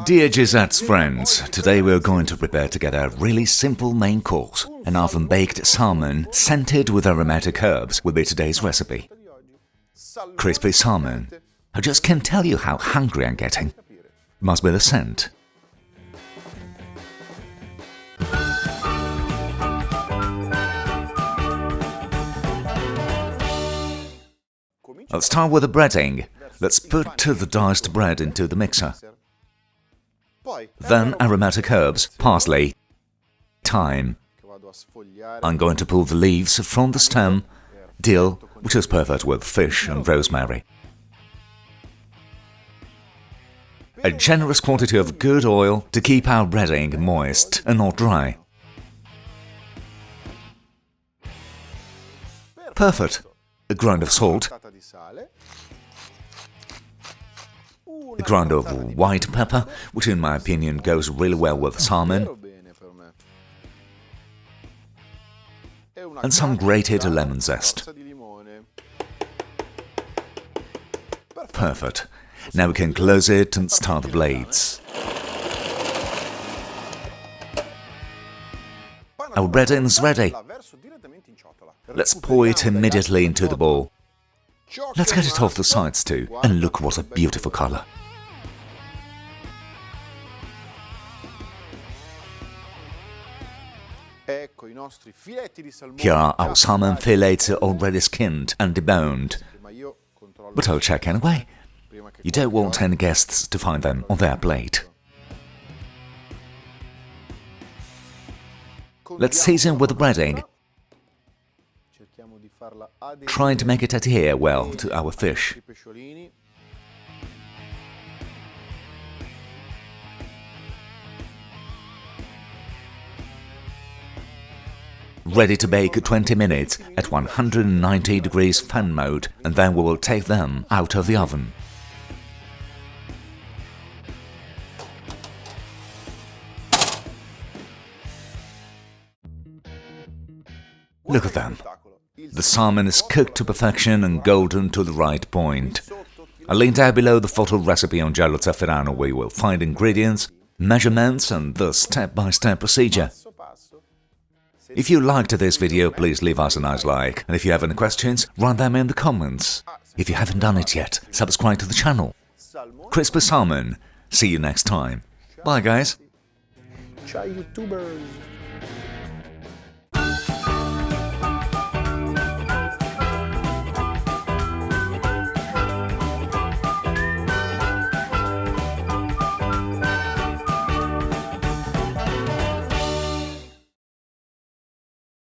Dear Gisette's friends, today we're going to prepare together a really simple main course. An oven-baked salmon scented with aromatic herbs will be today's recipe. Crispy salmon. I just can't tell you how hungry I'm getting. Must be the scent. Let's start with the breading. Let's put the diced bread into the mixer. Then aromatic herbs, parsley, thyme. I'm going to pull the leaves from the stem, dill, which is perfect with fish, and rosemary. A generous quantity of good oil to keep our breading moist and not dry. Perfect. A grind of salt, a grind of white pepper, which in my opinion goes really well with salmon, and some grated lemon zest. Perfect. Now we can close it and start the blades. Our breading is ready. Let's pour it immediately into the bowl. Let's get it off the sides too, and look what a beautiful color. Here are our salmon fillets already skinned and deboned, but I'll check anyway. You don't want any guests to find them on their plate. Let's season with the breading. Trying to make it adhere well to our fish. Ready to bake 20 minutes at 190 degrees fan mode, and then we will take them out of the oven. Look at them. The salmon is cooked to perfection and golden to the right point. I'll link down below the photo recipe on GialloZafferano where you will find ingredients, measurements and the step-by-step procedure. If you liked this video, please leave us a nice like, and if you have any questions, write them in the comments. If you haven't done it yet, subscribe to the channel. Crispy salmon. See you next time. Bye guys. Ciao YouTubers!